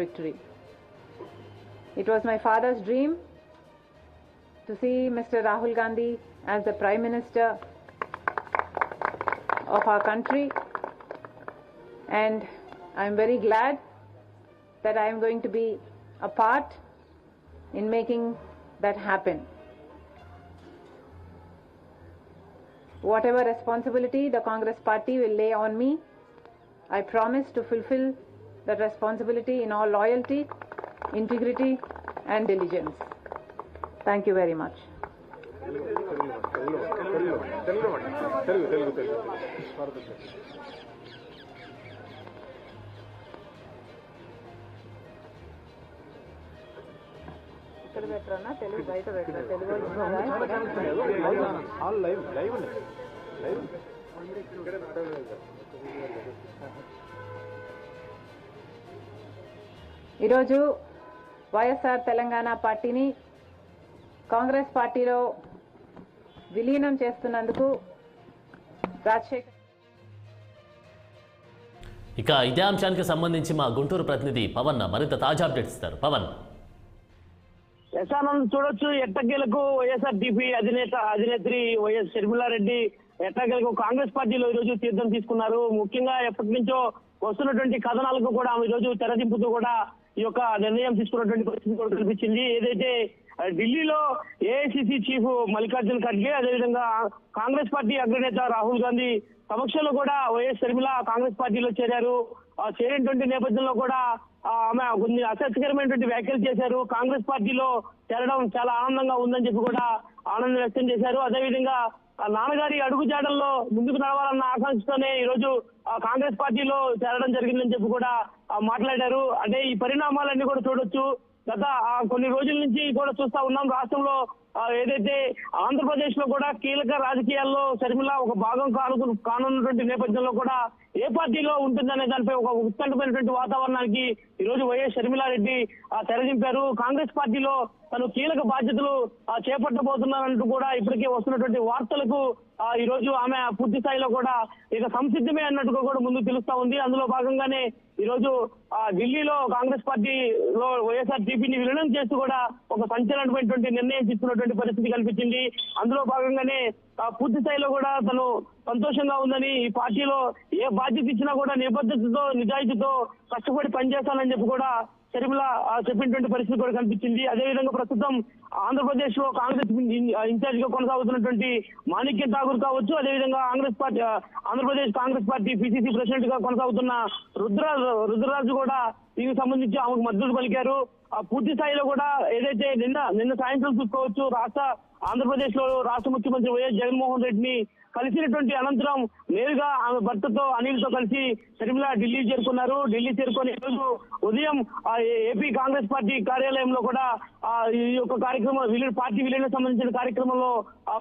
victory. It was my father's dream to see Mr. Rahul Gandhi as the Prime Minister of our country, and I am very glad that I am going to be a part in making that happen. Whatever responsibility the Congress Party will lay on me, I promise to fulfill that responsibility in all loyalty, integrity and diligence. Thank you very much. ఈరోజు వైఎస్ఆర్ తెలంగాణ పార్టీని కాంగ్రెస్ పార్టీలో విలీనం చేస్తున్నందుకు రాజశేఖర్. ఇక ఇదే అంశానికి సంబంధించి మా గుంటూరు ప్రతినిధి పవన్ మరింత తాజా అప్డేట్స్ ఇస్తారు. పవన్, చూడొచ్చు ఎట్టకేలకు వైఎస్ఆర్టీపీ అధినేత్రి వైఎస్ షర్మిలారెడ్డి ఎట్టకేలకు కాంగ్రెస్ పార్టీలో ఈ రోజు తీర్థం తీసుకున్నారు. ముఖ్యంగా ఎప్పటి నుంచో వస్తున్నటువంటి కథనాలకు కూడా ఆమె ఈ రోజు తెరదింపుతూ కూడా ఈ యొక్క నిర్ణయం తీసుకున్నటువంటి పరిస్థితి కూడా కనిపించింది. ఏదైతే ఢిల్లీలో ఏఐసిసి చీఫ్ మల్లికార్జున్ ఖర్గే, అదేవిధంగా కాంగ్రెస్ పార్టీ అగ్రనేత రాహుల్ గాంధీ సమక్షంలో కూడా వైఎస్ షర్మిల కాంగ్రెస్ పార్టీలో చేరారు. చేరినటువంటి నేపథ్యంలో కూడా ఆమె కొన్ని ఆసక్తికరమైనటువంటి వ్యాఖ్యలు చేశారు. కాంగ్రెస్ పార్టీలో చేరడం చాలా ఆనందంగా ఉందని చెప్పి కూడా ఆనందం వ్యక్తం చేశారు. అదేవిధంగా నాన్నగారి అడుగుజాడల్లో ముందుకు నడవాలన్న ఆకాంక్షతోనే ఈ రోజు కాంగ్రెస్ పార్టీలో చేరడం జరిగిందని చెప్పి కూడా మాట్లాడారు. అంటే ఈ పరిణామాలన్నీ కూడా చూడొచ్చు. గత కొన్ని రోజుల నుంచి కూడా చూస్తా ఉన్నాం. రాష్ట్రంలో ఏదైతే ఆంధ్రప్రదేశ్ లో కూడా కీలక రాజకీయాల్లో షర్మిల ఒక భాగం కానున్నటువంటి నేపథ్యంలో కూడా ఏ పార్టీలో ఉంటుందనే దానిపై ఒక ఉత్కంఠమైనటువంటి వాతావరణానికి ఈ రోజు వైఎస్ షర్మిలారెడ్డి తెరదింపారు. కాంగ్రెస్ పార్టీలో తను కీలక బాధ్యతలు చేపట్టబోతున్నారంటూ కూడా ఇప్పటికే వస్తున్నటువంటి వార్తలకు ఈ రోజు ఆమె పూర్తి స్థాయిలో కూడా ఇక సంసిద్ధమే అన్నట్టుగా కూడా ముందుకు తెలుస్తా ఉంది. అందులో భాగంగానే ఈ రోజు ఢిల్లీలో కాంగ్రెస్ పార్టీలో వైఎస్ఆర్టీపీని విలీనం చేస్తూ కూడా ఒక సంచలనమైనటువంటి నిర్ణయం తీసుకున్నటువంటి పరిస్థితి కనిపించింది. అందులో భాగంగానే పూర్తి స్థాయిలో కూడా తను సంతోషంగా ఉందని, ఈ పార్టీలో ఏ బాధ్యత ఇచ్చినా కూడా నిబద్ధతతో నిజాయితీతో కష్టపడి పనిచేస్తానని చెప్పి కూడా షర్మిల చెప్పినటువంటి పరిస్థితి కూడా కనిపించింది. అదేవిధంగా ప్రస్తుతం ఆంధ్రప్రదేశ్ లో కాంగ్రెస్ ఇన్ఛార్జ్ గా కొనసాగుతున్నటువంటి మాణిక్యం ఠాకూర్ కావచ్చు, అదేవిధంగా Andhra Pradesh Congress party PCC president గా కొనసాగుతున్న రుద్రరాజు కూడా దీనికి సంబంధించి ఆమెకు మద్దతు పలికారు. పూర్తి స్థాయిలో కూడా ఏదైతే నిన్న సాయంత్రం చూసుకోవచ్చు, ఆంధ్రప్రదేశ్ లో రాష్ట్ర ముఖ్యమంత్రి వైఎస్ జగన్మోహన్ రెడ్డిని కలిసినటువంటి అనంతరం నేరుగా ఆమె భర్తతో అనిల్ తో కలిసి షర్మిల ఢిల్లీ చేరుకున్నారు. ఢిల్లీ చేరుకొని ఈరోజు ఉదయం ఏపీ కాంగ్రెస్ పార్టీ కార్యాలయంలో కూడా ఈ యొక్క కార్యక్రమం పార్టీ విలీనం సంబంధించిన కార్యక్రమంలో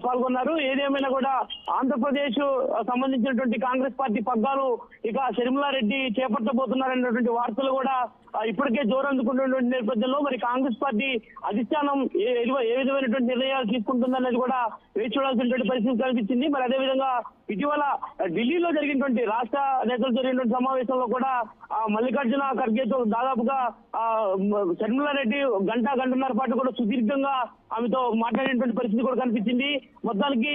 పాల్గొన్నారు. ఏదేమైనా కూడా ఆంధ్రప్రదేశ్ సంబంధించినటువంటి కాంగ్రెస్ పార్టీ పగ్గాలు ఇక షర్మిలారెడ్డి చేపట్టబోతున్నారనేటువంటి వార్తలు కూడా ఇప్పటికే జోరందుకుంటున్నటువంటి నేపథ్యంలో మరి కాంగ్రెస్ పార్టీ అధిష్టానం ఏ విధమైనటువంటి నిర్ణయాలు తీసుకుంటుందనేది కూడా వేచి చూడాల్సినటువంటి పరిస్థితి కనిపించింది. మరి అదేవిధంగా ఇటీవల ఢిల్లీలో జరిగినటువంటి రాష్ట్ర నేతలు జరిగినటువంటి సమావేశంలో కూడా మల్లికార్జున ఖర్గేతో దాదాపుగా షర్మిలారెడ్డి గంటన్నర పాటు కూడా సుదీర్ఘంగా ఆమెతో మాట్లాడినటువంటి పరిస్థితి కూడా కనిపించింది. మొత్తానికి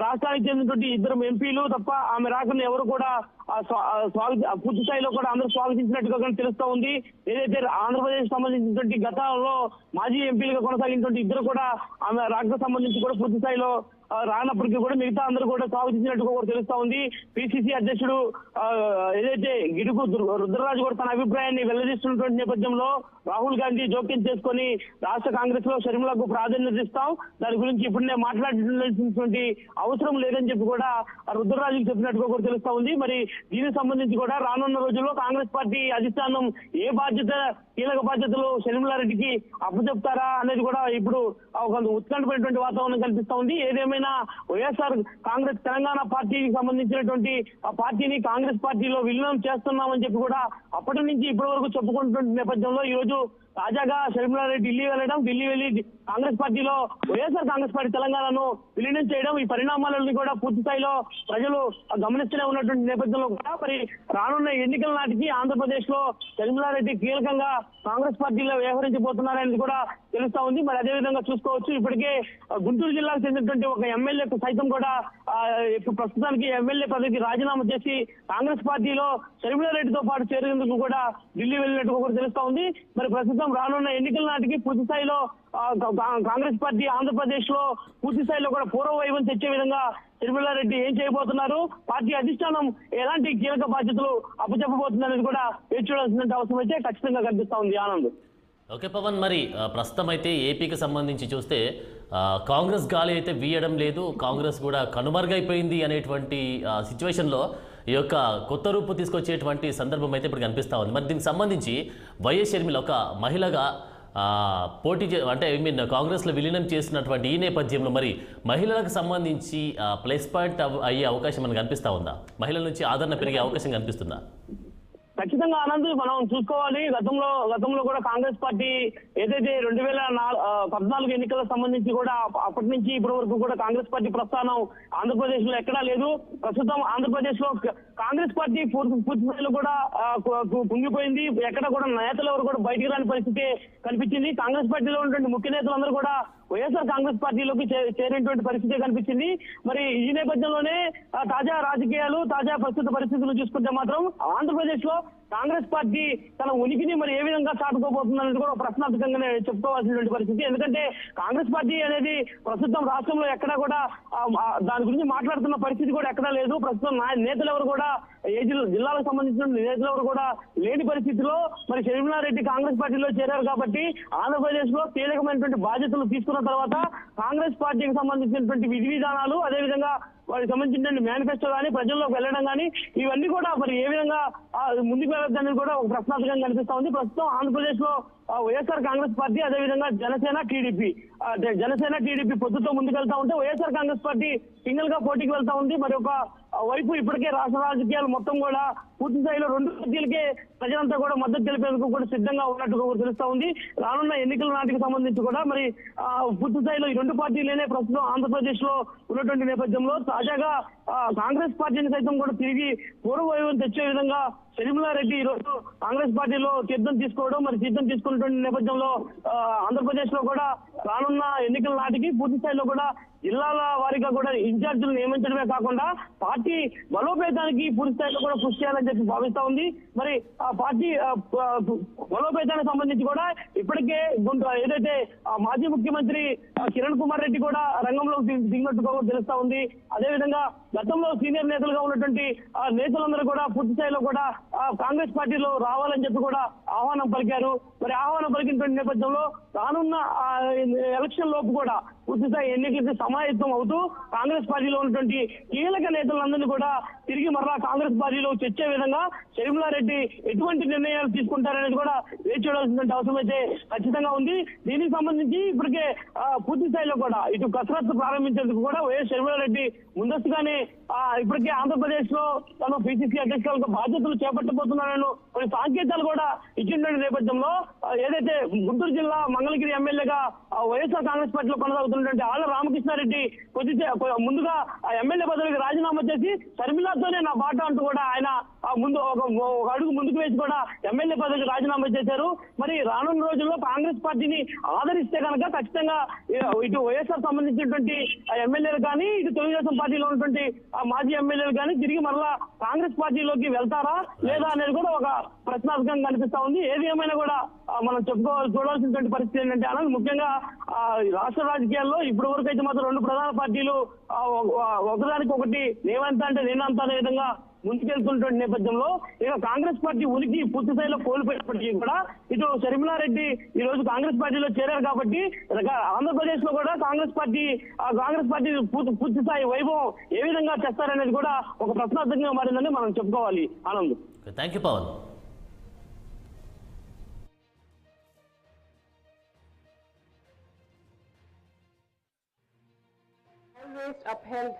రాష్ట్రానికి చెందినటువంటి ఇద్దరు ఎంపీలు తప్ప ఆమె రాకుండా ఎవరు కూడా పూర్తి స్థాయిలో కూడా అందరూ స్వాగతించినట్టుగా తెలుస్తా ఉంది. ఏదైతే ఆంధ్రప్రదేశ్ సంబంధించినటువంటి గతంలో మాజీ ఎంపీలుగా కొనసాగినటువంటి ఇద్దరు కూడా ఆమె రాకకు సంబంధించి కూడా పూర్తి స్థాయిలో రానప్పటికీ కూడా మిగతా అందరూ కూడా స్వాగతించినట్టుగా కూడా తెలుస్తా ఉంది. పిసిసి అధ్యక్షుడు ఏదైతే గిడుగు రుద్రరాజు కూడా తన అభిప్రాయాన్ని వెల్లడిస్తున్నటువంటి నేపథ్యంలో రాహుల్ గాంధీ జోక్యం చేసుకుని రాష్ట్ర కాంగ్రెస్ లో షర్మిలకు ప్రాధాన్యత ఇస్తాం, దాని గురించి ఇప్పుడే మాట్లాడాల్సినటువంటి అవసరం లేదని చెప్పి కూడా రుద్రరాజుకి చెప్పినట్టుగా కూడా తెలుస్తా ఉంది. మరి దీనికి సంబంధించి కూడా రానున్న రోజుల్లో కాంగ్రెస్ పార్టీ అధిష్టానం ఏ కీలక బాధ్యతలు షర్మిలారెడ్డికి అప్పచెప్తారా అనేది కూడా ఇప్పుడు ఒక ఉత్కంఠమైనటువంటి వాతావరణం కల్పిస్తా ఉంది. ఏదేమైనా వైఎస్ఆర్ కాంగ్రెస్ తెలంగాణ పార్టీకి సంబంధించినటువంటి ఆ పార్టీని కాంగ్రెస్ పార్టీలో విలీనం చేస్తున్నామని చెప్పి కూడా అప్పటి నుంచి ఇప్పటి వరకు చెప్పుకుంటున్న నేపథ్యంలో ఈ రోజు తాజాగా షర్మిలారెడ్డి ఢిల్లీ వెళ్ళి కాంగ్రెస్ పార్టీలో వైఎస్ఆర్ కాంగ్రెస్ పార్టీ తెలంగాణను విలీనం చేయడం, ఈ పరిణామాలను కూడా పూర్తి స్థాయిలో ప్రజలు గమనిస్తూనే ఉన్నటువంటి నేపథ్యంలో కూడా మరి రానున్న ఎన్నికల నాటికి ఆంధ్రప్రదేశ్ లో షర్మిలారెడ్డి కీలకంగా కాంగ్రెస్ పార్టీలో వ్యవహరించబోతున్నారనేది కూడా తెలుస్తా ఉంది. మరి అదేవిధంగా చూసుకోవచ్చు, ఇప్పటికే గుంటూరు జిల్లాకు చెందినటువంటి ఒక ఎమ్మెల్యేకు సైతం కూడా ప్రస్తుతానికి ఎమ్మెల్యే పదవికి రాజీనామా చేసి కాంగ్రెస్ పార్టీలో షర్మిలారెడ్డితో పాటు చేరేందుకు కూడా ఢిల్లీ వెళ్ళినట్టు కూడా తెలుస్తా ఉంది. మరి ప్రస్తుతం రానున్న ఎన్నికల నాటికి పూర్తి స్థాయిలో కాంగ్రెస్ పార్టీ ఆంధ్రప్రదేశ్ లో పూర్తి స్థాయిలో కూడా పూర్వ వైభవం తెచ్చే విధంగా షర్మిలారెడ్డి ఏం చేయబోతున్నారు, పార్టీ అధిష్టానం ఎలాంటి కీలక బాధ్యతలు అప్పచెప్పబోతుందనేది కూడా వేచి చూడాల్సిన అవసరం అయితే ఖచ్చితంగా కనిపిస్తా ఉంది. ఆనంద్. ఓకే పవన్, మరి ప్రస్తుతం అయితే ఏపీకి సంబంధించి చూస్తే కాంగ్రెస్ గాలి అయితే వీయడం లేదు, కాంగ్రెస్ కూడా కనుమరుగైపోయింది అనేటువంటి సిచ్యువేషన్లో ఈ యొక్క కొత్త రూపు తీసుకొచ్చేటువంటి సందర్భం అయితే ఇప్పుడు కనిపిస్తూ ఉంది. మరి దీనికి సంబంధించి వైఎస్ షర్మిల ఒక మహిళగా పోటీ అంటే కాంగ్రెస్లో విలీనం చేసినటువంటి ఈ నేపథ్యంలో మరి మహిళలకు సంబంధించి ప్లస్ పాయింట్ అయ్యే అవకాశం మనకు కనిపిస్తూ ఉందా? మహిళల నుంచి ఆదరణ పెరిగే అవకాశం కనిపిస్తుందా? ఖచ్చితంగా ఆనంద్, మనం చూసుకోవాలి. గతంలో కూడా కాంగ్రెస్ పార్టీ ఏదైతే 2014 ఎన్నికలకు సంబంధించి కూడా అప్పటి నుంచి ఇప్పటి వరకు కూడా కాంగ్రెస్ పార్టీ ప్రస్థానం ఆంధ్రప్రదేశ్ లో ఎక్కడా లేదు. ప్రస్తుతం ఆంధ్రప్రదేశ్ లో కాంగ్రెస్ పార్టీ పూర్తి స్థాయిలో కూడా కుంగిపోయింది. ఎక్కడ కూడా నేతలు ఎవరు కూడా బయటికి రాని పరిస్థితి కనిపించింది. కాంగ్రెస్ పార్టీలో ఉన్నటువంటి ముఖ్య నేతలందరూ కూడా వైఎస్ఆర్ కాంగ్రెస్ పార్టీలోకి చేరేటువంటి పరిస్థితి కనిపించింది. మరి ఈ నేపథ్యంలోనే తాజా రాజకీయాలు, తాజా ప్రస్తుత పరిస్థితులు చూసుకుంటే మాత్రం ఆంధ్రప్రదేశ్ లో కాంగ్రెస్ పార్టీ తన ఉనికిని మరి ఏ విధంగా చాటుకోబోతుందనేది కూడా ప్రశ్నార్థకంగానే చెప్పుకోవాల్సినటువంటి పరిస్థితి. ఎందుకంటే కాంగ్రెస్ పార్టీ అనేది ప్రస్తుతం రాష్ట్రంలో ఎక్కడా కూడా దాని గురించి మాట్లాడుతున్న పరిస్థితి కూడా ఎక్కడా లేదు. ప్రస్తుతం నేతలు ఎవరు కూడా ఏ జిల్లాలకు సంబంధించిన నేతలు ఎవరు కూడా లేని పరిస్థితిలో మరి షర్మిలారెడ్డి కాంగ్రెస్ పార్టీలో చేరారు కాబట్టి ఆంధ్రప్రదేశ్ లో కీలకమైనటువంటి బాధ్యతలు తీసుకున్న తర్వాత కాంగ్రెస్ పార్టీకి సంబంధించినటువంటి విధి విధానాలు, అదేవిధంగా వారికి సంబంధించిన మేనిఫెస్టో కానీ ప్రజల్లోకి వెళ్ళడం కానీ ఇవన్నీ కూడా మరి ఏ విధంగా ముందుకు వెళ్ళొద్దనేది కూడా ఒక ప్రశ్నార్థకంగా కనిపిస్తా ఉంది. ప్రస్తుతం ఆంధ్రప్రదేశ్ లో వైఎస్ఆర్ కాంగ్రెస్ పార్టీ, అదేవిధంగా జనసేన టీడీపీ పొద్దుతో ముందుకెళ్తా ఉంటే వైఎస్ఆర్ కాంగ్రెస్ పార్టీ సింగిల్ గా పోటీకి వెళ్తా ఉంది. మరి ఒక వైపు ఇప్పటికే రాష్ట్ర రాజకీయాలు మొత్తం కూడా పూర్తి స్థాయిలో 2 పార్టీలకే ప్రజలంతా కూడా మద్దతు తెలిపేందుకు కూడా సిద్ధంగా ఉన్నట్టుగా కూడా తెలుస్తా ఉంది. రానున్న ఎన్నికల నాటికి సంబంధించి కూడా మరి పూర్తి స్థాయిలో ఈ 2 పార్టీలనే ప్రస్తుతం ఆంధ్రప్రదేశ్ లో ఉన్నటువంటి నేపథ్యంలో తాజాగా కాంగ్రెస్ పార్టీని సైతం కూడా తిరిగి పూర్వ వైభవం తెచ్చే విధంగా షర్మిలారెడ్డి ఈ రోజు కాంగ్రెస్ పార్టీలో తీర్థం తీసుకున్నటువంటి నేపథ్యంలో ఆంధ్రప్రదేశ్ లో కూడా రానున్న ఎన్నికల నాటికి పూర్తి స్థాయిలో కూడా జిల్లాల వారీగా కూడా ఇన్ఛార్జీలు నియమించడమే కాకుండా పార్టీ బలోపేతానికి పూర్తి స్థాయిలో కూడా కృషి చేయాలని చెప్పి భావిస్తా ఉంది. మరి ఆ పార్టీ బలోపేతానికి సంబంధించి కూడా ఇప్పటికే ఏదైతే మాజీ ముఖ్యమంత్రి కిరణ్ కుమార్ రెడ్డి కూడా రంగంలోకి దిగినట్టుగా కూడా తెలుస్తా ఉంది. అదేవిధంగా గతంలో సీనియర్ నేతలుగా ఉన్నటువంటి నేతలందరూ కూడా పూర్తి స్థాయిలో కూడా కాంగ్రెస్ పార్టీలో రావాలని చెప్పి కూడా ఆహ్వానం పలికారు. మరి ఆహ్వానం పలికినటువంటి నేపథ్యంలో రానున్న ఎలక్షన్ లోపు కూడా పూర్తి స్థాయి ఎన్నికలకి సమాయత్తం అవుతూ కాంగ్రెస్ పార్టీలో ఉన్నటువంటి కీలక నేతలందరినీ కూడా తిరిగి మరలా కాంగ్రెస్ పార్టీలో తెచ్చే విధంగా షర్మిలారెడ్డి ఎటువంటి నిర్ణయాలు తీసుకుంటారనేది కూడా వేచి చూడాల్సినటువంటి అవసరం అయితే ఖచ్చితంగా ఉంది. దీనికి సంబంధించి ఇప్పటికే పూర్తి స్థాయిలో కూడా ఇటు కసరత్తు ప్రారంభించేందుకు కూడా వైఎస్ షర్మిలారెడ్డి ముందస్తుగానే ఇప్పటికే ఆంధ్రప్రదేశ్ లో తను పిసిసి అధ్యక్షులకు బాధ్యతలు చేపట్టబోతున్నారని కొన్ని సంకేతాలు కూడా ఇచ్చినటువంటి నేపథ్యంలో ఏదైతే గుంటూరు జిల్లా మంగళగిరి ఎమ్మెల్యేగా వైఎస్ఆర్ కాంగ్రెస్ పార్టీలో కొనసాగుతున్నటువంటి ఆళ్ల రామకృష్ణారెడ్డి ముందుగా ఆ ఎమ్మెల్యే పదవికి రాజీనామా చేసి షర్మిలాతోనే నా బాట అంటూ కూడా ఆయన ముందు ఒక అడుగు ముందుకు వేసి కూడా ఎమ్మెల్యే పదవికి రాజీనామా చేశారు. మరి రానున్న రోజుల్లో కాంగ్రెస్ పార్టీని ఆదరిస్తే కనుక ఖచ్చితంగా ఇటు వైఎస్ఆర్ సంబంధించినటువంటి ఎమ్మెల్యేలు కానీ ఇటు తెలుగుదేశం పార్టీలో ఉన్నటువంటి మాజీ ఎమ్మెల్యేలు కానీ తిరిగి మరలా కాంగ్రెస్ పార్టీలోకి వెళ్తారా లేదా అనేది కూడా ఒక ప్రశ్నార్థకంగా కనిపిస్తా ఉంది. ఏది ఏమైనా కూడా మనం చూడాల్సినటువంటి పరిస్థితి ఏంటంటే అన్నది ముఖ్యంగా రాష్ట్ర రాజకీయాల్లో ఇప్పటి వరకు అయితే మాత్రం 2 ప్రధాన పార్టీలు ఒకదానికి ఒకటి నేనంతా అంటే నేనంతా అనే విధంగా ముందుకెళ్తున్నటువంటి నేపథ్యంలో ఇక కాంగ్రెస్ పార్టీ ఉనికి పూర్తి స్థాయిలో కోల్పోయినప్పటికీ కూడా ఇటు షర్మిలారెడ్డి ఈ రోజు కాంగ్రెస్ పార్టీలో చేరారు కాబట్టి ఆంధ్రప్రదేశ్ లో కూడా కాంగ్రెస్ పార్టీ పూర్తి స్థాయి వైభవం ఏ విధంగా చేస్తారనేది కూడా ఒక ప్రశ్నార్థకంగా మారిందని మనం చెప్పుకోవాలి. Anand. Thank you Pavan. Always upheld